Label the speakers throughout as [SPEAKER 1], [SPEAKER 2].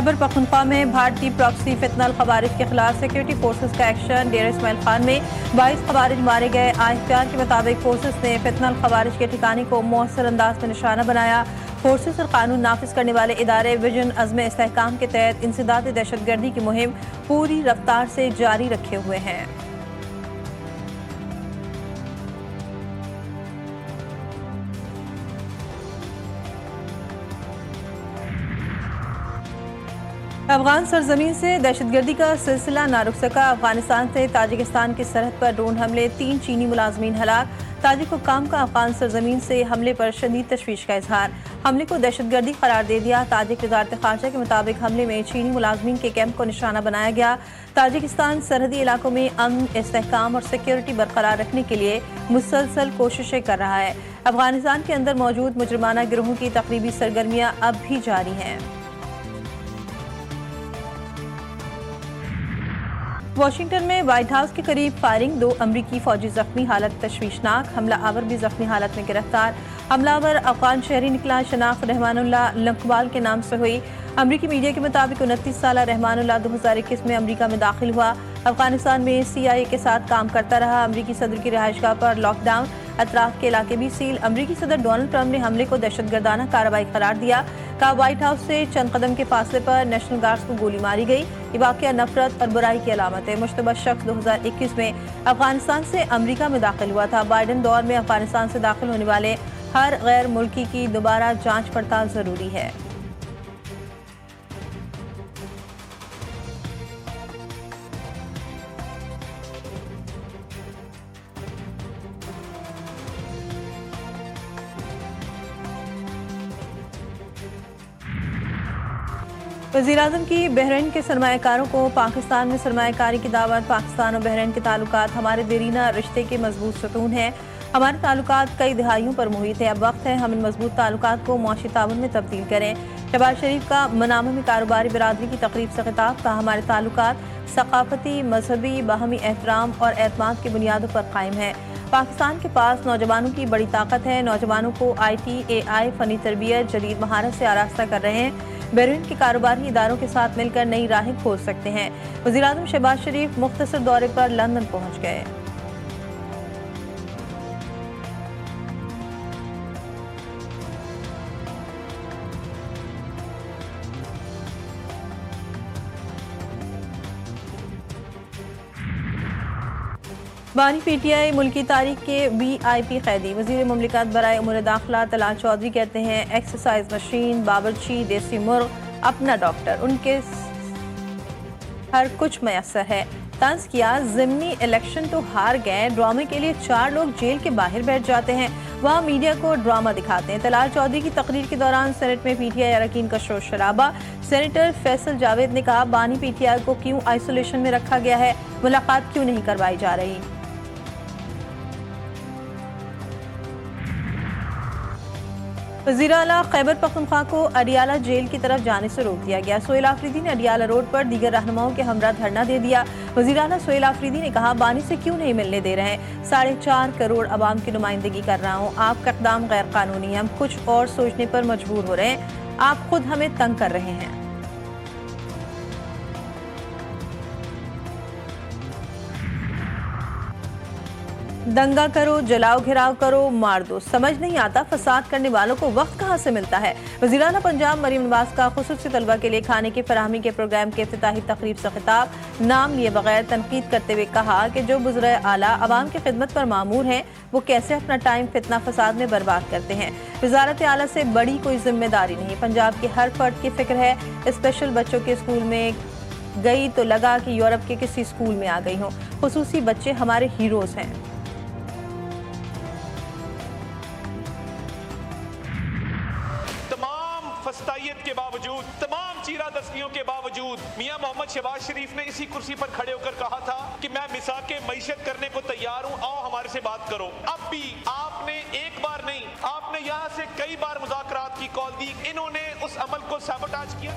[SPEAKER 1] खैबर पख्तूनख्वा में भारतीय प्रॉक्सी फितनल खवारिज के खिलाफ सिक्योरिटी फोर्सेस का एक्शन। डेर इस्माइल खान में 22 खवारिज मारे गए। IFPR के मुताबिक फोर्सेस ने फितनल खवारिज के ठिकाने को मौसर अंदाज में निशाना बनाया। फोर्सेस और कानून नाफिज करने वाले इदारे विजन अज़्म इस्तेहकाम के तहत इंसदाद दहशतगर्दी की मुहिम पूरी रफ्तार से जारी रखे हुए हैं। अफगान सरजमीन से दहशतगर्दी का सिलसिला ना रुक सका। अफगानिस्तान से ताजिकिस्तान की सरहद पर ड्रोन हमले, 3 चीनी मुलाजमीन हलाक। ताजिक हुक्काम का अफगान सरजमीन से हमले पर शदीद तशवीश का इजहार। हमले को दहशतगर्दी करार दे दिया। ताजिक वजारत खारजा के मुताबिक हमले में चीनी मुलाजमीन के कैंप को निशाना बनाया गया। ताजिकिस्तान सरहदी इलाकों में अमन, इस्तेहकाम और सिक्योरिटी बरकरार रखने के लिए मुसलसल कोशिशें कर रहा है। अफगानिस्तान के अंदर मौजूद मुजरिमाना गिरोहों की तकरीबी सरगर्मियां अब भी जारी हैं। वाशिंगटन में व्हाइट हाउस के करीब फायरिंग, 2 अमरीकी फौजी जख्मी, हालत तशवीशनाक। हमला आवर भी जख्मी हालत में गिरफ्तार। हमलावर अफगान शहरी निकला। शनाख्त रहमानुल्लाह लंकबाल के नाम से हुई। अमरीकी मीडिया के मुताबिक 29 साला रहमानुल्लाह 2021 में अमरीका में दाखिल हुआ। अफगानिस्तान में CIA के साथ काम करता रहा। अमरीकी सदर की रिहाइशगाह पर लॉकडाउन, अतराफ के इलाके भी सील। अमरीकी सदर डोनाल्ड ट्रंप ने हमले को दहशतगर्दाना कार्रवाई करार दिया। कहा व्हाइट हाउस से चंद कदम के फासले पर नेशनल गार्ड्स को गोली मारी गई। ये वाकया नफरत और बुराई की अलामत है। मुश्तबा शख्स 2021 में अफगानिस्तान से अमरीका में दाखिल हुआ था। बाइडन दौर में अफगानिस्तान से दाखिल होने वाले हर गैर मुल्की की दोबारा जांच पड़ताल जरूरी है। वज़ीर-ए-आज़म की बहरीन के सरमायाकारों को पाकिस्तान में सरमायाकारी की दावत। पाकिस्तान और बहरीन के ताल्लुकात हमारे देरीना रिश्ते के मजबूत सतून हैं। हमारे ताल्लुकात कई दहाइयों पर मुहित है। अब वक्त है हम इन मजबूत ताल्लुकात को मुआशी ताउन में तब्दील करें। शहबाज शरीफ का मनामा में कारोबारी बिरादरी की तकरीब से खिताब। कहा हमारे ताल्लुकात सकाफती, मजहबी, बाहमी एहतराम और एतमाद की बुनियादों पर कायम है। पाकिस्तान के पास नौजवानों की बड़ी ताकत है। नौजवानों को IT, AI, फनी तरबियत, जदीद महारत से आरास्ता कर रहे हैं। बहरीन के कारोबारी इदारों के साथ मिलकर नई राहें खोल सकते हैं। वज़ीर-ए-आज़म शहबाज शरीफ मुख्तसर दौरे पर लंदन पहुंच गए। बानी PTI मुल्की तारीख के VIP कैदी। वज़ीर मुमलिकत बराए उमूर दाखिला तलाल चौधरी कहते हैं एक्सरसाइज मशीन, बावर्ची, देसी मुर्ग, अपना डॉक्टर, उनके हर कुछ मैसर है। तंज किया ज़िमनी इलेक्शन तो हार गए, ड्रामे के लिए 4 लोग जेल के बाहर बैठ जाते हैं, वहाँ मीडिया को ड्रामा दिखाते हैं। तलाल चौधरी की तकरीर के दौरान सेनेट में PTI अरकान का शोर शराबा। सेनेटर फैसल जावेद ने कहा बानी PTI को क्यों आइसोलेशन में रखा गया है, मुलाकात क्यों नहीं करवाई जा रही। वज़ीर आला खैबर पख्तूनख्वा को अडियाला जेल की तरफ जाने से रोक दिया गया। सोहेल आफरीदी ने अडियाला रोड पर दीगर रहनुमाओं के हमरा धरना दे दिया। वज़ीर आला सोहेल आफरीदी ने कहा बानी से क्यों नहीं मिलने दे रहे हैं, 4.5 करोड़ आवाम की नुमाइंदगी कर रहा हूँ। आपका इक़दाम गैर कानूनी है, हम कुछ और सोचने पर मजबूर हो रहे हैं, आप खुद हमें तंग कर रहे हैं। दंगा करो, जलाओ, घिराव करो, मार दो, समझ नहीं आता फसाद करने वालों को वक्त कहाँ से मिलता है। वज़ीर आला पंजाब मरीम नवाज का खुसूसी तलबा के लिए खाने की फराहमी के प्रोग्राम के इफ्तिताही तकरीब से खिताब। नाम लिए बगैर तनकीद करते हुए कहा कि जो बुज़ुर्ग आला आवाम की खिदमत पर मामूर हैं वो कैसे अपना टाइम फितना फसाद में बर्बाद करते हैं। वज़ारत आला से बड़ी कोई जिम्मेदारी नहीं, पंजाब के हर फर्द की फिक्र है। स्पेशल बच्चों के स्कूल में गई तो लगा कि यूरोप के किसी स्कूल में आ गई हूँ। खुसूसी बच्चे हमारे हीरोज़ हैं।
[SPEAKER 2] फस्तायत के बावजूद, तमाम चीरा दस्तियों के बावजूद मियां मोहम्मद शहबाज शरीफ ने इसी कुर्सी पर खड़े होकर कहा था कि मैं मिसाके मईशत करने को तैयार हूं, आओ हमारे से बात करो। अब भी आपने एक बार नहीं, आपने यहां से कई बार मुज़ाकरात की कॉल दी, इन्होंने उस अमल को सबोटाज किया।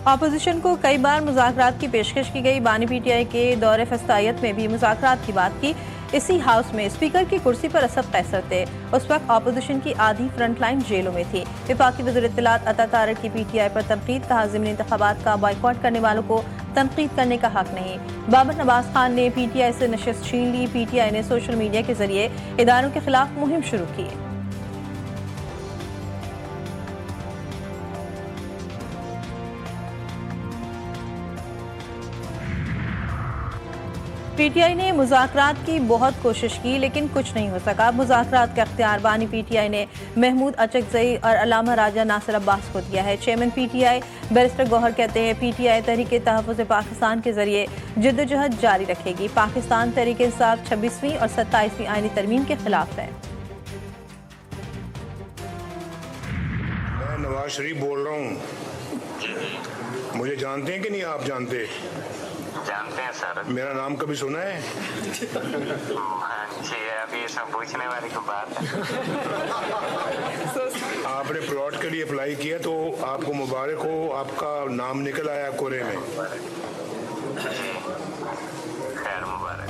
[SPEAKER 1] अपोजिशन को कई बार मुज़ाकरात की पेशकश की गई। बानी PTI के दौरे फस्तायत में भी मुज़ाकरात की बात की। इसी हाउस में स्पीकर की कुर्सी पर असद कैसर थे। उस वक्त अपोजिशन की आधी फ्रंटलाइन जेलों में थी। वफाकी वज़ीर इत्तलात अता तारक की PTI पर तनकीद, कहा ज़िमनी इंतखाबात का बॉयकॉट करने वालों को तनकीद करने का हक नहीं। बाबर नवाज खान ने PTI से नशिस्त छीन ली। PTI ने सोशल मीडिया के जरिए इदारों के खिलाफ मुहिम शुरू की। PTI ने मुज़ाकरात की बहुत कोशिश की लेकिन कुछ नहीं हो सका। मुज़ाकरात का इख्तियार बानी PTI ने महमूद अचकज़ई और अलामा राजा नासिर अब्बास को दिया है। चेयरमैन PTI बैरिस्टर गौहर कहते हैं PTI तहरीक तहफ़्फ़ुज़ पाकिस्तान के जरिए जद्दोजहद जारी रखेगी। पाकिस्तान तहरीक इंसाफ 26वीं और 27वीं आईनी तरमीम के खिलाफ है।
[SPEAKER 3] मैं नवाज शरीफ बोल रहा हूँ। मुझे जानते हैं कि नहीं? आप जानते
[SPEAKER 4] हैं सर।
[SPEAKER 3] मेरा नाम कभी सुना है?
[SPEAKER 4] हाँ जी, अभी सब पूछने वाली को बात है।
[SPEAKER 3] आपने प्लॉट के लिए अप्लाई किया तो आपको मुबारक हो, आपका नाम निकल आया कोरे में।
[SPEAKER 4] खैर मुबारक।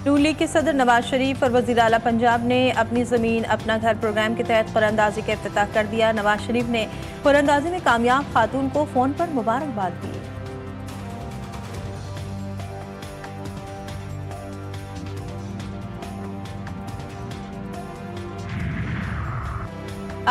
[SPEAKER 1] नून लीग के सदर नवाज शरीफ और वज़ीर आला पंजाब ने अपनी ज़मीन अपना घर प्रोग्राम के तहत कुरानंदाजी का इफ्तिताह कर दिया। नवाज शरीफ ने कुरानंदाजी में कामयाब खातून को फ़ोन पर मुबारकबाद दी।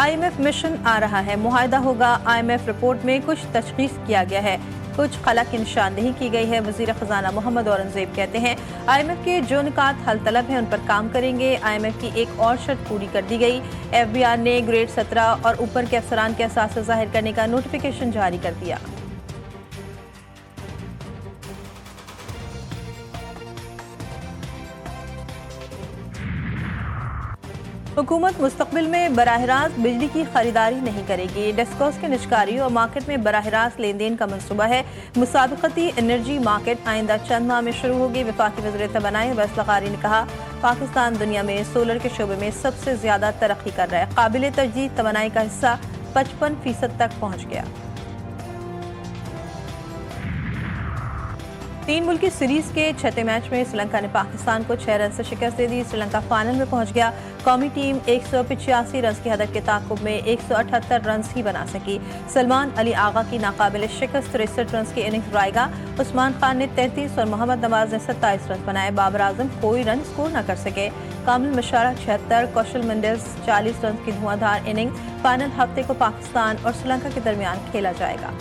[SPEAKER 1] IMF मिशन आ रहा है, मुआहदा होगा। IMF रिपोर्ट में कुछ तशख़ीस किया गया है, कुछ खला की निशानदेही की गई है। वज़ीर ख़जाना मोहम्मद औरंगज़ेब कहते हैं IMF के जो निकात हल तलब हैं उन पर काम करेंगे। IMF की एक और शर्त पूरी कर दी गई। FBR ने ग्रेड 17 और ऊपर के अफसरान के असासे ज़ाहिर करने का नोटिफिकेशन जारी कर दिया। हुकूमत मुस्तकबिल में बराह रास्त बिजली की खरीदारी नहीं करेगी। डेस्कोस के निजकारी और मार्केट में बराह रास्त लेन देन का मनसूबा है। मुसाबिकती एनर्जी मार्केट आइंदा चंद माह में शुरू होगी। वफाकी वज़ीर तवानाई वैस लग़ारी ने कहा पाकिस्तान दुनिया में सोलर के शोबे में सबसे ज्यादा तरक्की कर रहा है। काबिल तरजीह तवानाई का हिस्सा 55% तक पहुँच गया। 3 मुल्की सीरीज के छठे मैच में श्रीलंका ने पाकिस्तान को 6 रन से शिकस्त दे दी। श्रीलंका फाइनल में पहुंच गया। कौमी टीम 185 रन की हदफ के ताक़ुब में 178 रन ही बना सकी। सलमान अली आगा की नाकाबिल शिकस्त 63 रन की इनिंग्स रायगा। उस्मान खान ने 33 और मोहम्मद नवाज ने 27 रन बनाए। बाबर आजम कोई रन स्कोर न कर सके। कामिल मशारा 76, कौशल मेंडिस 40 रन की धुआंधार इनिंग्स। फाइनल हफ्ते को पाकिस्तान और श्रीलंका के दरमियान खेला जाएगा।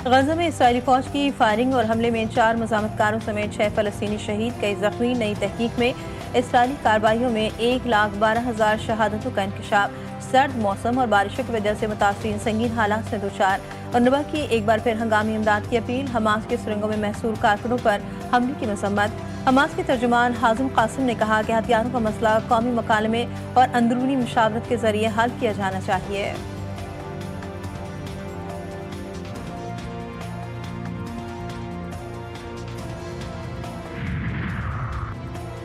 [SPEAKER 1] गजा में इसराइली फौज की फायरिंग और हमले में 4 मज़ामतकारों समेत 6 फ़लस्तीनी शहीद, कई जख्मी। नई तहकीक में इसराइली कार्रवाइयों में 1,12,000 शहादतों का इंकशाफ। सर्द मौसम और बारिशों की वजह से मुतासरीन संगीन हालात से दूचार। और नबा की एक बार फिर हंगामी इमदाद की अपील। हमास के सुरंगों में महसूर कारकुनों पर हमले की मसम्मत। हमास के तर्जुमान हाजिम कासिम ने कहा कि हथियारों का मसला कौमी मकालमे और अंदरूनी मुशावरत के जरिए हल किया जाना चाहिए।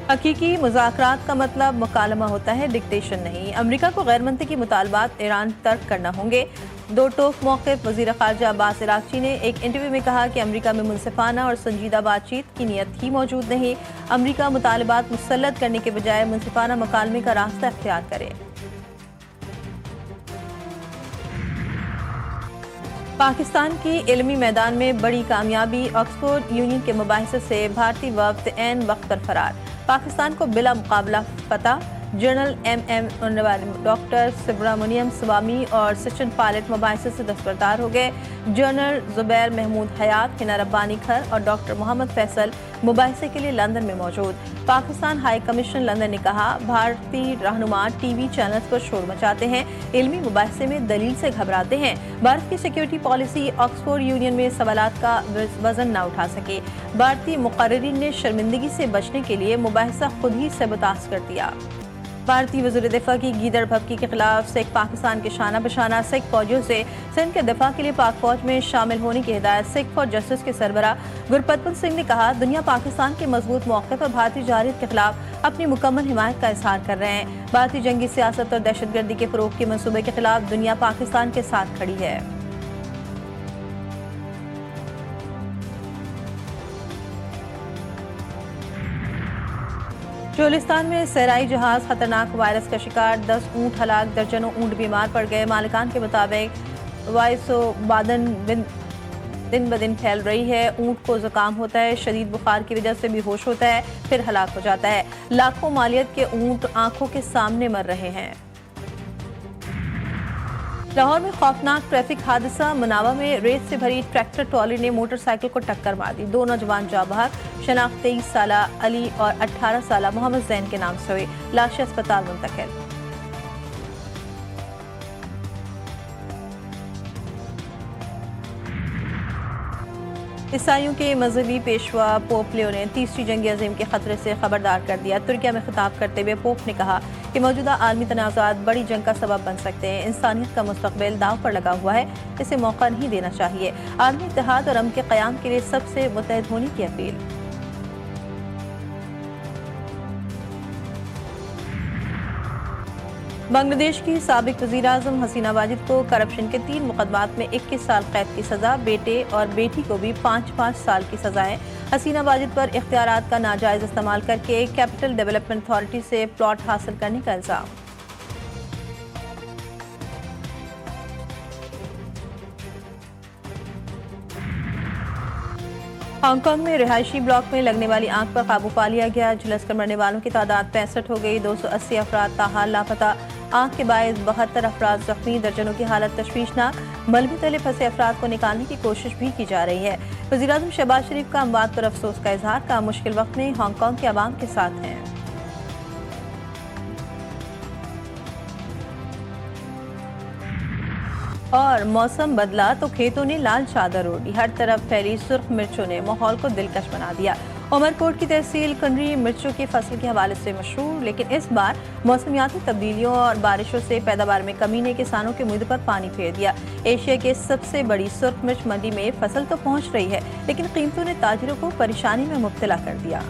[SPEAKER 1] हकीकी मुज़ाकरात का मतलब मुकालमा होता है, डिक्टेशन नहीं। अमेरिका को गैर मंतकी मुतालबात ईरान तर्क करना होंगे। 2 टोक मौक़िफ़। वज़ीर ख़ारजा अब्बास इराक़ची ने एक इंटरव्यू में कहा कि अमेरिका में मुनसिफ़ाना और संजीदा बातचीत की नीयत ही मौजूद नहीं। अमेरिका मुतालबात मुसल्लत करने के बजाय मुनसिफ़ाना मुकालमे का रास्ता इख्तियार करे। पाकिस्तान की इल्मी मैदान में बड़ी कामयाबी। ऑक्सफोर्ड यूनियन के मुबाहिसे से भारतीय वफ़द ऐन वक्त पर फरार। पाकिस्तान को बिला मुकाबला फतह। जनरल MM डॉक्टर सुब्रमण्यम स्वामी और सचिन पायलट मुबाहिसे से दस्तबरदार हो गए। जनरल जुबैर महमूद हयात, हिना रब्बानी खर और डॉक्टर मोहम्मद फैसल मुबाहिसे के लिए लंदन में मौजूद। पाकिस्तान हाई कमीशन लंदन ने कहा भारतीय रहनुमा TV चैनल्स पर शोर मचाते हैं, इल्मी मुबाहिसे में दलील से घबराते हैं। भारत की सिक्योरिटी पॉलिसी ऑक्सफोर्ड यूनियन में सवालात का वजन न उठा सके। भारतीय मुकर्रिरीन ने शर्मिंदगी से बचने के लिए मुबाहिसा खुद ही सबतास कर दिया। भारतीय वज़ीर दिफा की गीदड़ भपकी के खिलाफ सिख पाकिस्तान के शाना बशाना सिख फौजियों से सिंध के दिफा के लिए पाक फौज में शामिल होने की हिदायत। सिख फॉर जस्टिस के सरबरा गुरपतवंत सिंह ने कहा, दुनिया पाकिस्तान के मजबूत मौके पर भारतीय जारहियत के खिलाफ अपनी मुकम्मल हिमायत का इजहार कर रहे हैं। भारतीय जंगी सियासत और दहशतगर्दी के फरोग के मंसूबे के खिलाफ दुनिया पाकिस्तान के साथ खड़ी है। चोलिस्तान में सैराई जहाज खतरनाक वायरस का शिकार, 10 ऊँट हलाक, दर्जनों ऊँट बीमार पड़ गए। मालिकान के मुताबिक वायसोबादन दिन ब दिन फैल रही है। ऊँट को जुकाम होता है, शदीद बुखार की वजह से बेहोश होता है, फिर हलाक हो जाता है। लाखों मालियत के ऊँट आंखों के सामने मर रहे हैं। लाहौर में खौफनाक ट्रैफिक हादसा, मुनावा में रेत से भरी ट्रैक्टर ट्रॉली ने मोटरसाइकिल को टक्कर मार दी। 2 नौजवान जाँ बहक, शनाख्त 23 साला अली और 18 साला मोहम्मद जैन के नाम से हुई। लाशें अस्पताल मुंतकिल। ईसाइयों के मजहबी पेशवा पोप लियो ने तीसरी जंग अजीम के खतरे से खबरदार कर दिया। तुर्किया में खिताब करते हुए पोप ने कहा कि मौजूदा आलमी तनाज़ात बड़ी जंग का सबब बन सकते हैं। इंसानियत का मुस्तकबिल दांव पर लगा हुआ है, इसे मौका नहीं देना चाहिए। आलमी इत्तेहाद और अमन के क़याम के लिए सबसे मुत्तहिद होने की अपील। बांग्लादेश की साबिक वज़ीर आज़म हसीना वाजिद को करप्शन के 3 मुकदमात में 21 साल कैद की सजा, बेटे और बेटी को भी 5-5 साल की सजाएं। हसीना वाजिद पर इख्तियारात का नाजायज इस्तेमाल करके कैपिटल डेवलपमेंट अथॉरिटी से प्लॉट हासिल करने का इल्जाम। हांगकांग में रिहायशी ब्लॉक में लगने वाली आग पर काबू पा लिया गया। झुलसकर मरने वालों की तादाद 65 हो गई। 280 अफराद ताहाल लापता। आग के बायस 72 अफराद जख्मी, दर्जनों की हालत तशवीशनाक। मलबे तले फंसे अफराद को निकालने की कोशिश भी की जा रही है। वज़ीर-ए-आज़म शहबाज शरीफ का अमवात पर अफसोस का इजहार, का मुश्किल वक्त में हांगकांग के अवाम के साथ हैं। और मौसम बदला तो खेतों ने लाल चादर ओढ़ी। हर तरफ फैली सुर्ख मिर्चों ने माहौल को दिलकश बना दिया। उमरकोट की तहसील कंडरी मिर्चों की फसल के हवाले से मशहूर, लेकिन इस बार मौसमियाती तब्दीलियों और बारिशों से पैदावार में कमी ने किसानों के मुद्दे पर पानी फेर दिया। एशिया के सबसे बड़ी सुर्ख मिर्च मंडी में फसल तो पहुंच रही है, लेकिन कीमतों ने ताजिरों को परेशानी में मुब्तला कर दिया।